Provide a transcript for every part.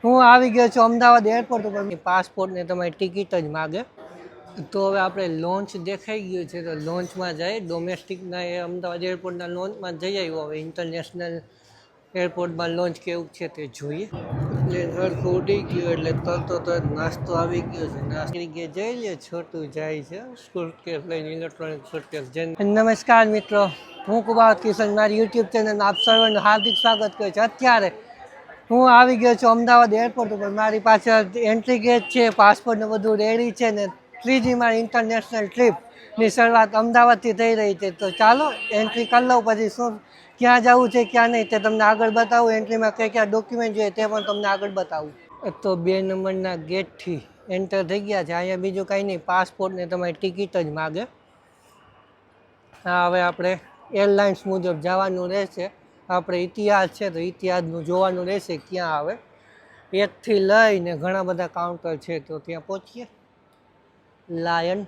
હું આવી ગયો છું અમદાવાદ એરપોર્ટ ઉપર. પાસપોર્ટ ને તમારી ટિકિટ જ માગે. તો હવે આપણે લોન્ચ દેખાઈ ગયું છે તો લોન્ચમાં જાય. ડોમેસ્ટિકના એ અમદાવાદ એરપોર્ટના લોન્ચમાં જઈ આવ્યો. હવે ઇન્ટરનેશનલ એરપોર્ટમાં લોન્ચ કેવું છે તે જોઈએ. પ્લેન હરખું ઉડી ગયું એટલે તરત નાસ્તો આવી ગયો છે. નાસ્તો જઈ લે છોટું જાય છે સુટકેસ લઈને, ઇલેક્ટ્રોનિક સુટકેસ. નમસ્કાર મિત્રો, હું કુબાવત કિશન, મારી યુટ્યુબ ચેનલ આપ સર્વનું હાર્દિક સ્વાગત કરું છું. અત્યારે હું આવી ગયો છું અમદાવાદ એરપોર્ટ ઉપર. મારી પાછળ એન્ટ્રી ગેટ છે, પાસપોર્ટ ને બધું રેડી છે ને ત્રીજી મારી ઇન્ટરનેશનલ ટ્રીપની શરૂઆત અમદાવાદથી થઈ રહી છે. તો ચાલો એન્ટ્રી કરી લઉં, પછી શું ક્યાં જવું છે ક્યાં નહીં તે તમને આગળ બતાવું. એન્ટ્રીમાં કયા કયા ડોક્યુમેન્ટ જોઈએ તે પણ તમને આગળ બતાવું. તો 2 નંબરના ગેટથી એન્ટર થઈ ગયા છે. અહીંયા બીજું કાંઈ નહીં, પાસપોર્ટ ને તમારી ટિકિટ જ માગે. હા, હવે આપણે એરલાઇન્સ મુજબ જવાનું રહેશે. આપણે ઇતિહાસ છે તો ઇતિહાસનું જોવાનું રહેશે ક્યાં આવે. એકથી લઈને ઘણા બધા કાઉન્ટર છે તો ત્યાં પહોંચીએ. લાયન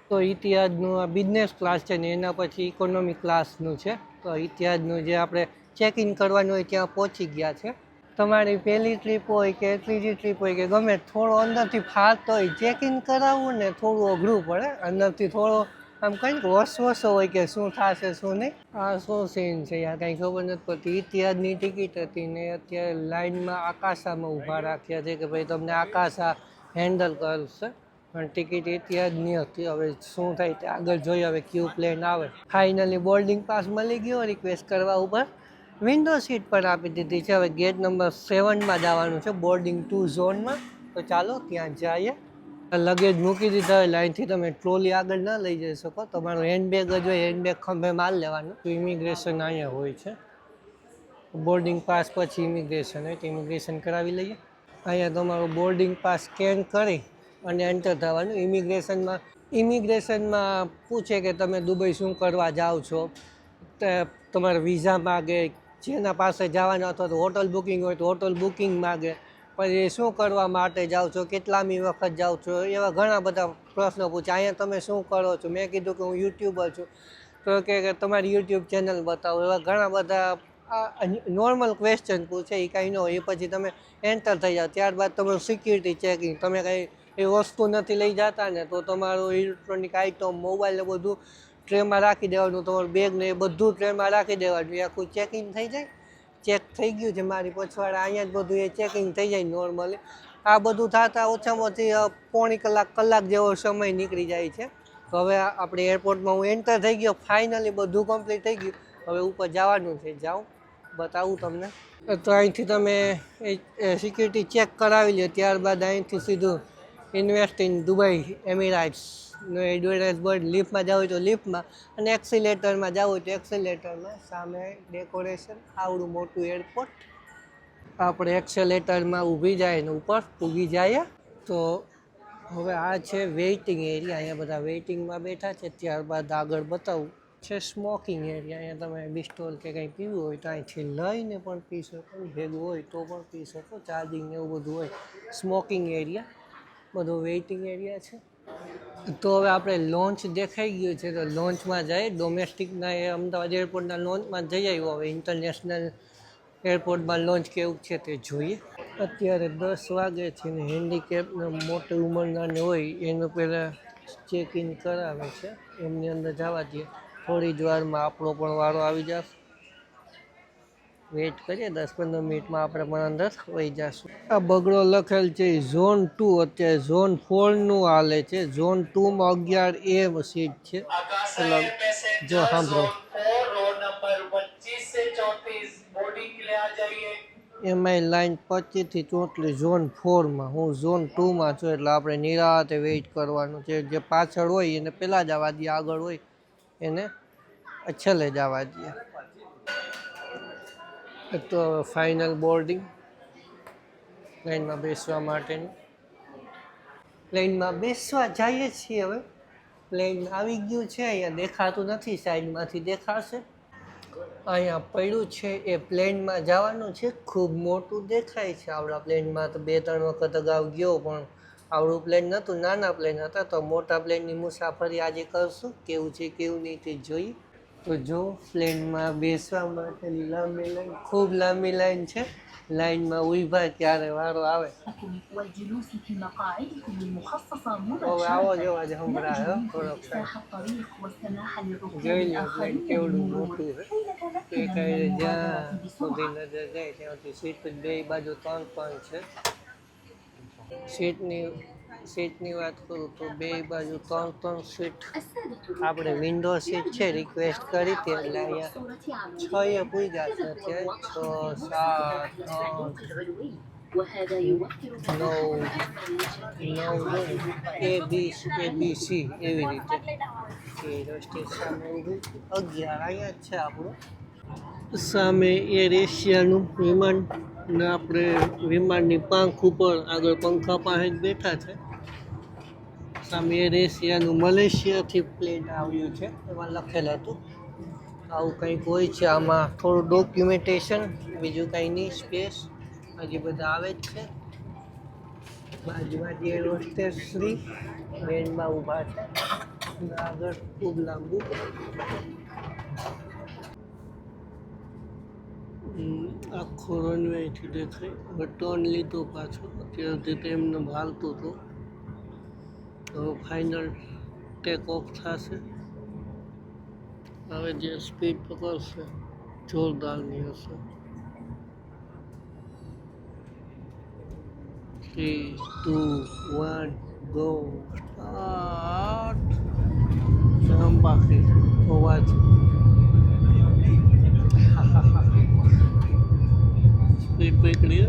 તો ઇતિહાસનું આ બિઝનેસ ક્લાસ છે ને એના પછી ઇકોનોમિક ક્લાસનું છે. તો ઇતિહાસનું જે આપણે ચેક ઇન કરવાનું હોય ત્યાં પહોંચી ગયા છે. તમારી પહેલી ટ્રીપ હોય કે ત્રીજી ટ્રીપ હોય કે ગમે, થોડો અંદરથી ફાસ્ટ હોય. ચેક ઇન કરાવવું ને થોડું અઘરું પડે. અંદરથી થોડો આમ કંઈક વસવસો હોય કે શું થશે શું નહીં. આ શું સીન છે યાર, કાંઈ ખબર નથી પડતી. ઇતિહાસની ટિકિટ હતી ને અત્યારે લાઇનમાં આકાશામાં ઊભા રાખ્યા છે કે ભાઈ તમને આકાશા હેન્ડલ કરશે, પણ ટિકિટ ઇતિહાસની હતી. હવે શું થાય તે આગળ જોઈએ. હવે ક્યુ પ્લેન આવે. ફાઇનલી બોર્ડિંગ પાસ મળી ગયો. રિક્વેસ્ટ કરવા ઉપર વિન્ડો સીટ પણ આપી દીધી છે. હવે ગેટ નંબર 7માં જવાનું છે, બોર્ડિંગ 2 ઝોનમાં. તો ચાલો ત્યાં જઈએ. લગેજ મૂકી દીધા હોય. લાઈનથી તમે ટ્રોલી આગળ ના લઈ જઈ શકો. તમારું હેન્ડબેગ જ હોય, હેન્ડબેગ ખંભે માલ લેવાનું. તો ઇમિગ્રેશન અહીંયા હોય છે. બોર્ડિંગ પાસ પછી ઇમિગ્રેશન હોય તો ઇમિગ્રેશન કરાવી લઈએ. અહીંયા તમારું બોર્ડિંગ પાસ સ્કેન કરી અને એન્ટર થવાનું. ઇમિગ્રેશનમાં પૂછે કે તમે દુબઈ શું કરવા જાઓ છો. તમારા વિઝા માગે, જેના પાસે જવાના અથવા તો હોટલ બુકિંગ હોય તો હોટલ બુકિંગ માગે. પછી શું કરવા માટે જાઓ છો, કેટલામી વખત જાઓ છો, એવા ઘણા બધા પ્રશ્નો પૂછે. અહીંયા તમે શું કરો છો, મેં કીધું કે હું યુટ્યુબર છું તો કે તમારી યુટ્યુબ ચેનલ બતાવો. એવા ઘણા બધા નોર્મલ ક્વેશ્ચન પૂછે. એ કાંઈ ન હોય. એ પછી તમે એન્ટર થઈ જાઓ. ત્યારબાદ તમારું સિક્યુરિટી ચેકિંગ. તમે કાંઈ એ વસ્તુ નથી લઈ જતા ને તો તમારું ઇલેક્ટ્રોનિક આઇટમ, મોબાઈલ ને બધું ટ્રેમાં રાખી દેવાનું. તમારું બેગ ને એ બધું ટ્રેમાં રાખી દેવાનું. એ આખું ચેકિંગ થઈ જાય. ચેક થઈ ગયું છે મારી પછવાડા. અહીંયા જ બધું એ ચેકિંગ થઈ જાય નોર્મલી. આ બધું થતાં ઓછામાં ઓછી પોણી કલાક જેવો સમય નીકળી જાય છે. તો હવે આપણે એરપોર્ટમાં હું એન્ટર થઈ ગયો. ફાઇનલી બધું કમ્પ્લીટ થઈ ગયું. હવે ઉપર જવાનું છે. જાઉં બતાવું તમને. તો અહીંથી તમે સિક્યુરિટી ચેક કરાવી લે. ત્યારબાદ અહીંથી સીધું ઇન્વેસ્ટ ઇન દુબઈ એમિરાઇટ્સનો એડવર્ટાઇઝ બોર્ડ. લિફ્ટમાં જવું હોય તો લિફ્ટમાં, અને એક્સિલેટરમાં જવું હોય તો એક્સિલેટરમાં. સામે ડેકોરેશન. આવડું મોટું એરપોર્ટ. આપણે એક્સિલેટરમાં ઊભી જાય ને ઉપર પૂગી જાય. તો હવે આ છે વેઇટિંગ એરિયા. અહીંયા બધા વેઇટિંગમાં બેઠા છે. ત્યારબાદ આગળ બતાવું છે સ્મોકિંગ એરિયા. અહીંયા તમે બિસ્ટોલ કે કંઈ પીવું હોય તો અહીંથી લઈને પણ પી શકો, ભેગું હોય તો પણ પી શકો. ચાર્જિંગ ને એવું બધું હોય. સ્મોકિંગ એરિયા, બધો વેઇટિંગ એરિયા છે. તો હવે આપણે લોન્ચ દેખાઈ ગયું છે તો લોન્ચમાં જાય. ડોમેસ્ટિકના એ અમદાવાદ એરપોર્ટના લોન્ચમાં જઈ આવ્યો. હવે ઇન્ટરનેશનલ એરપોર્ટમાં લોન્ચ કેવું છે તે જોઈએ. અત્યારે 10 વાગે છે ને હેન્ડીકેપને મોટી ઉંમરનાને હોય એનું પહેલાં ચેક ઇન કરાવે છે. એમની અંદર જવા દઈએ. થોડી જ વારમાં આપણો પણ વારો આવી જશે. વેઇટ કરીએ. 10-15 મિનિટમાં આપણે પણ અંદર વહી જશું. આ બગડો લખેલ છે ઝોન 2. અત્યારે ઝોન 4નું હાલે છે. ઝોન 2માં 11A સીટ છે. જો સાંભળો, એમાંય લાઈન 25 થી 34 ઝોન 4માં. હું ઝોન 2માં છું એટલે આપણે નિરાતે વેઇટ કરવાનું છે. જે પાછળ હોય એને પહેલાં જવા દઈએ, આગળ હોય એને છેલ્લે જવા દઈએ. તો ફાઇનલ બોર્ડિંગ પ્લેનમાં બેસવા માટેનું. પ્લેનમાં બેસવા જઈએ છીએ. હવે પ્લેન આવી ગયું છે. અહીંયા દેખાતું નથી, સાઈડમાંથી દેખાશે. અહીંયા પડ્યું છે એ પ્લેનમાં જવાનું છે. ખૂબ મોટું દેખાય છે. આવડા પ્લેનમાં તો 2-3 વખત અગાઉ ગયો પણ આવડું પ્લેન નહોતું, નાના પ્લેન હતા. તો મોટા પ્લેનની મુસાફરી આજે કરશું. કેવું છે કેવું નહીં તે જોઈએ. તો જો પ્લેનમાં બેસવા માટેની લાંબી લાઈન, ખૂબ લાંબી લાઈન છે. લાઈનમાં ઊભા ત્યારે વારો આવે. والجلوس في مقاعدكم المخصصة હવે આવો مباشرة. જેવા જ لا સંભળાયો تجري થોડોક إفساح الطريق والسماح للركوب જોઈ લો પ્લેન الآخرين કેવડું بالمرور મોટું છે. كي એ نتمكن من કાંઈ المغادرة જ્યાં સુધી بسرعة. નજર જાય ત્યાંથી સીટ બે બાજુ ત્રણ છે. સીટની વાત કરું તો બે બાજુ ત્રણ સીટ. આપણે વિન્ડો સીટ છે રિક્વેસ્ટ કરી હતી એટલે અહીંયા 6 પૂગ્યા છે અત્યારે 6 7 وهذا يوفر ABC એવી રીતે એ સ્ટેશન 11 અહીંયા જ છે આપણું. સામે એર એશિયાનું વિમાન ને આપણે વિમાનની પાંખ ઉપર આગળ પંખા પાસે જ બેઠા છે. સામે એર એશિયાનું મલેશિયાથી પ્લેન આવ્યું છે એમાં લખેલું હતું. આવું કંઈક હોય છે આમાં થોડું ડોક્યુમેન્ટેશન, બીજું કંઈ નહીં. સ્પેસ હજી બધા આવે જ છે. બાજુમાં જે હોસ્ટેસ શ્રી બેનમાં ઊભા છે. આગળ ખૂબ લાંબુ આખો રનવે અહીંથી દેખાય. હવે ટર્ન લીધો પાછો. અત્યાર સુધી તો એમને હાલતું હતું. હવે ફાઇનલ ટેક ઓફ થશે. હવે જે સ્પીડ પકડશે જોરદારની હશે. 3 2 1 ગો સ્ટાર્ટ. જામ બાકી અવાજ સ્પીડ પકડી.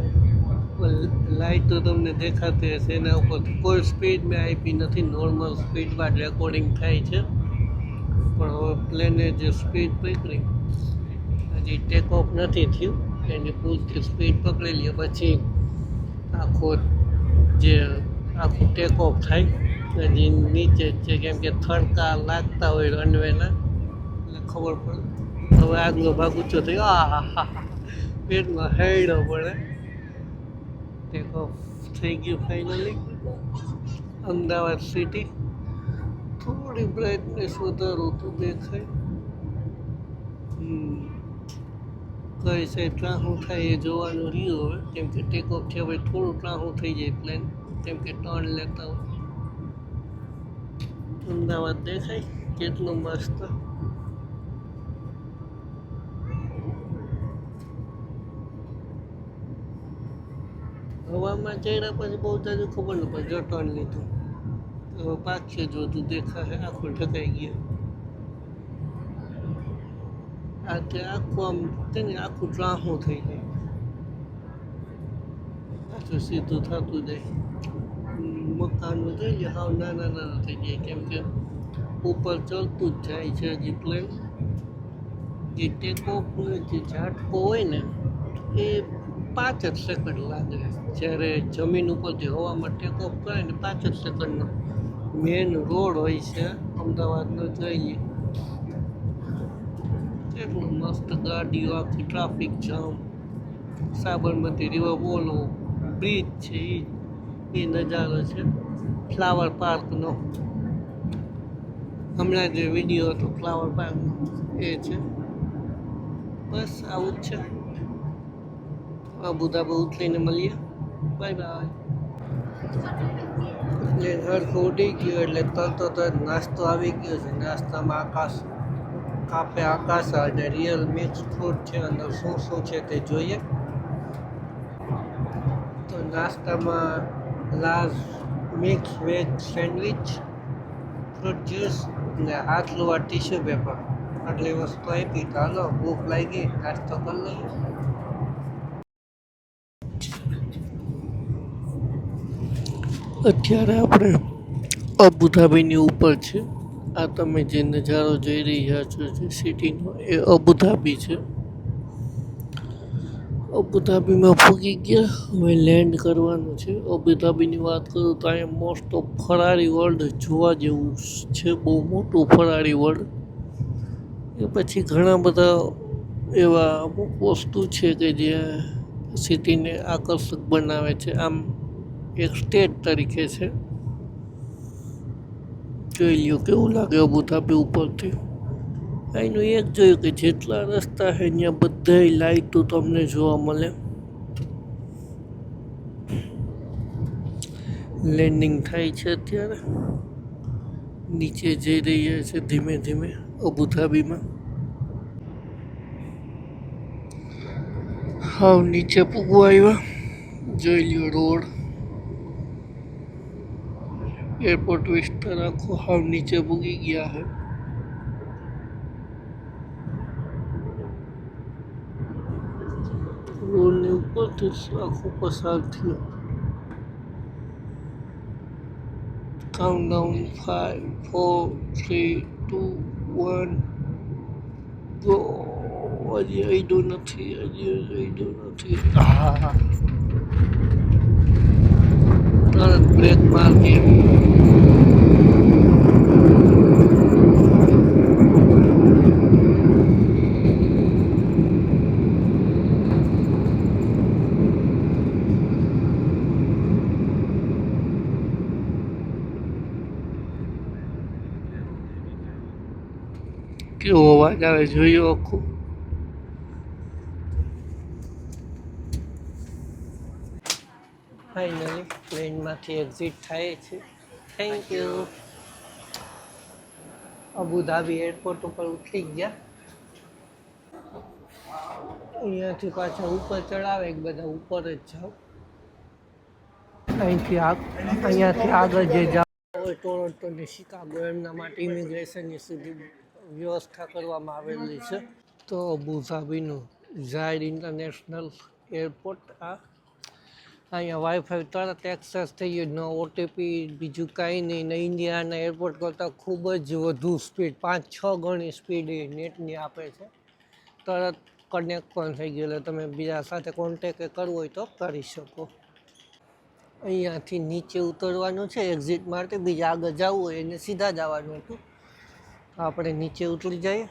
લાઇટ તો તમને દેખાતી હશે એના ઉપર કોઈ સ્પીડ મેં આપી નથી. નોર્મલ સ્પીડમાં રેકોર્ડિંગ થાય છે. પણ હવે પ્લેને જે સ્પીડ પકડી હજી ટેક ઓફ નથી થયું. એની પૂરતી સ્પીડ પકડી લે પછી આખું ટેક ઓફ થાય. હજી નીચે જ છે કેમ કે થડકા લાગતા હોય રનવેના એટલે ખબર પડે. હવે આગલો ભાગ ઊંચો થયો. આ પેટમાં હેડો પડે. ટેક ઓફ થઈ ગયું ફાઇનલી. અમદાવાદ સિટી થોડી બ્રાઇટનેસ વધારો તો દેખાય. કઈ સાઈડ ટ્રાહું થાય એ જોવાનું રહ્યું હવે. કેમ કે ટેક ઓફ થયા પછી થોડું ટ્રાહું થઈ જાય પ્લેન કેમ કે ટર્ન લેતા હોય. અમદાવાદ દેખાય કેટલું મસ્ત. હવામાં ચડ્યા પછી બહુ જાજુ ખબર ન પડે. જો ટર્ન લીધું હવે પાછળ જોતું દેખાશે. આખું ઢકાઈ ગયા. આ આખું આમ તેને આખું ટ્રાહું થઈ જાય. પાછું સીધું થતું જાય. મકાનો થઈ જાય હાવ નાના થઈ જાય કેમ કે ઉપર ચડતું જ જાય છે હજી પ્લેન. જે ટેક ઓફનો જે ઝાટકો હોય ને એ 5 જ સેકન્ડ લાગે. જ્યારે જમીન ઉપરથી હવામાં ટેક ઓફ કરે ને 5 જ સેકન્ડનો મેન રોડ હોય છે અમદાવાદનો. જોઈએ કેટલું મસ્ત ગાડીઓ આખી ટ્રાફિક જામ. સાબરમતી રિવર બોલો બ્રિજ છે એ નજારો છે ફ્લાવર પાર્કનો. હમણાં જે વિડીયો હતો ફ્લાવર પાર્કનો એ છે. બસ આવું જ છે. અબુધાબી ઉતરીને મળીએ. Bye bye. એટલે હરખું ઉડી ગયું એટલે તરત નાસ્તો આવી ગયો છે. નાસ્તામાં કાફે આકાશ અને રિયલ મિક્સ ફ્રૂટ છે. અંદર શું છે તે જોઈએ. તો નાસ્તામાં large mix veg sandwich, fruit juice ને હાથ લોવા ટીશ્યુ પેપર. આટલી વસ્તુ આપી. ચાલો ભૂખ લાગી નાસ્તો કરી લઈએ. અત્યારે આપણે અબુધાબીની ઉપર છે. આ તમે જે નજારો જોઈ રહ્યા છો જે સિટીનો એ અબુધાબી છે. અબુધાબીમાં પૂગી ગયા. હવે લેન્ડ કરવાનું છે. અબુધાબીની વાત કરું તો અહીંયા મોસ્ટ ઓફ ફરારી વર્લ્ડ જોવા જેવું છે. બહુ મોટું ફરારી વર્લ્ડ. એ પછી ઘણા બધા એવા અમુક વસ્તુ છે કે જે સિટીને આકર્ષક બનાવે છે. આમ એક સ્ટેટ તરીકે છે. જોઈ લ્યો કેવું લાગે અબુધાબી ઉપરથી. અહીંનું એક જોયું કે જેટલા રસ્તા છે ત્યાં બધાય લાઇટો તમને જોવા મળે. લેન્ડિંગ થાય છે અત્યારે, નીચે જઈ રહ્યા છે ધીમે ધીમે અબુધાબીમાં. હાવ નીચે પૂગવા આવ્યા, જોઈ લ્યો રોડ, એરપોર્ટ વિસ્તાર આખો હાવ નીચે પૂગી ગયા છે. રોડની ઉપરથી આખો પસાર થયો. Countdown 5 4 3 2 1 go. હજી અડ્યું નથી, હજી અડ્યું નથી. હા, તરત બ્રેક મારી. કેવો અવાજ આવે જોયો આખું. ફાઇનલી પ્લેનમાંથી એક્ઝિટ થાય છે. Thank you. અબુધાબી એરપોર્ટ ઉપર ઉતરી ગયા. અહીંયાથી પાછા ઉપર ચડાવે કે બધા ઉપર જ જાઓ. અહીંયાથી આગળ જે જાઓ હોય ટોરોન્ટો ને શિકાગો એમના માટે ઇમિગ્રેશનની સુધી વ્યવસ્થા કરવામાં આવેલી છે. તો અબુધાબીનું ઝાયડ ઇન્ટરનેશનલ એરપોર્ટ. અહીંયા વાઈફાઈ તરત એક્સેસ થઈ ગયું, નો ઓટીપી, બીજું કાંઈ નહીં. ને ઇન્ડિયાના એરપોર્ટ કરતાં ખૂબ જ વધુ સ્પીડ, 5-6 ગણી સ્પીડ એ નેટની આપે છે. તરત કનેક્ટ પણ થઈ ગયું, એટલે તમે બીજા સાથે કોન્ટેક્ટ કરવો હોય તો કરી શકો. અહીંયાથી નીચે ઉતરવાનું છે એક્ઝિટ માટે, બીજા આગળ જવું હોય એને સીધા જવાનું હતું. આપણે નીચે ઉતરી જઈએ.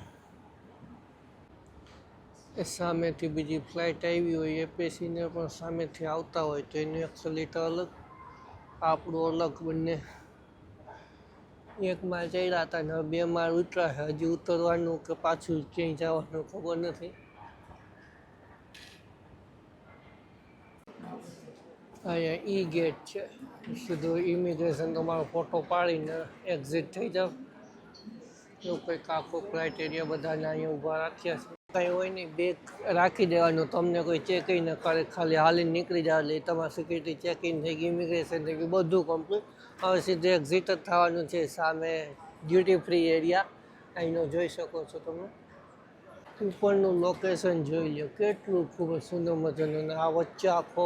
એ સામેથી બીજી ફ્લાઇટ આવી હોય એપીસીને પણ સામેથી આવતા હોય તો એનું એક્સેલેટર અલગ, આપણું અલગ બંને. એક માળ ચડ્યા હતા ને 2 માળ ઉતર્યા છે. હજી ઉતરવાનું કે પાછું ક્યાંય જવાનું ખબર નથી. અહીંયા ઈ ગેટ છે, સીધું ઇમિગ્રેશન તમારો ફોટો પાડીને એક્ઝિટ થઈ જાવ. એવું કંઈક આખો ક્રાઇટેરિયા બધાને અહીંયા ઊભા રાખ્યા છે. કંઈ હોય નહીં, બેગ રાખી દેવાનું, તમને કોઈ ચેકિંગ ન કરે, ખાલી હાલીને નીકળી જાવ એટલે તમારું સિક્યુરિટી ચેકિંગ થઈ ગયું, ઇમિગ્રેશન થઈ ગયું, બધું કમ્પ્લીટ. હવે સીધું એક્ઝિટ જ થવાનું છે. સામે ડ્યુટી ફ્રી એરિયા અહીંનો જોઈ શકો છો તમે. ઉપરનું લોકેશન જોઈ લો, કેટલું ખૂબ જ સુંદર મજાનું. અને આ વચ્ચે આખો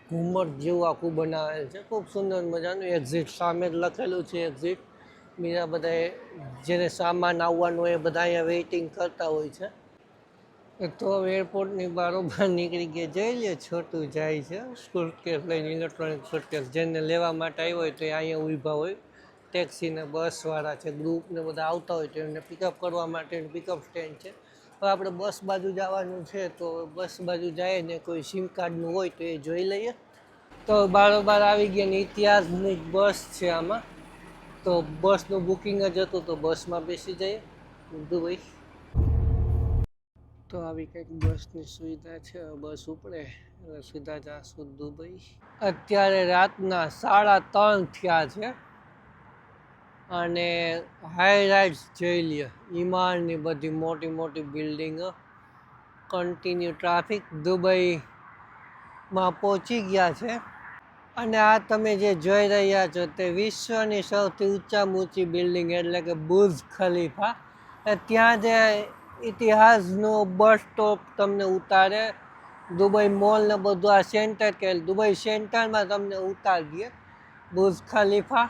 ઘુમ્મટ જેવું આખું બનાવેલ છે, ખૂબ સુંદર મજાનું. એક્ઝિટ સામે જ લખેલું છે એક્ઝિટ. બીજા બધા જેને સામાન આવવાનું હોય એ બધા અહીંયા વેઇટિંગ કરતા હોય છે. તો એરપોર્ટની બારોબાર નીકળી ગયા. જઈ લે છોટું જાય છે સુટકેસ લઈને, ઇલેક્ટ્રોનિક સુટકેસ. જેને લેવા માટે આવ્યો હોય તો અહીંયા ઊભા હોય. ટેક્સીને બસવાળા છે, ગ્રુપને બધા આવતા હોય તો એમને પિકઅપ કરવા માટે પિકઅપ સ્ટેન્ડ છે. હવે આપણે બસ બાજુ જવાનું છે તો બસ બાજુ જાય ને કોઈ સિમ કાર્ડનું હોય તો એ જોઈ લઈએ. તો બારોબાર આવી ગયા ને ઇતિહાસની બસ છે આમાં. તો બસનું બુકિંગ જ હતું તો બસમાં બેસી જઈએ દુબઈ. તો આવી કંઈક બસની સુવિધા છે. બસ ઉપડે એટલે સીધા જાશું દુબઈ. અત્યારે રાતના 3:30 થયા છે અને હાઈ રાઇડ્સ જોઈ લ્યો, ઈમાનની બધી મોટી મોટી બિલ્ડિંગો, કન્ટિન્યુ ટ્રાફિક. દુબઈમાં પહોંચી ગયા છે. અને આ તમે જે જોઈ રહ્યા છો તે વિશ્વની સૌથી ઊંચામાં ઊંચી બિલ્ડિંગ એટલે કે બુર્જ ખલીફા. ત્યાં જે ઇતિહાસનો બસ સ્ટોપ તમને ઉતારે, દુબઈ મોલ ને બધું આ સેન્ટર કે દુબઈ સેન્ટરમાં તમને ઉતારી દે બુર્જ ખલીફા.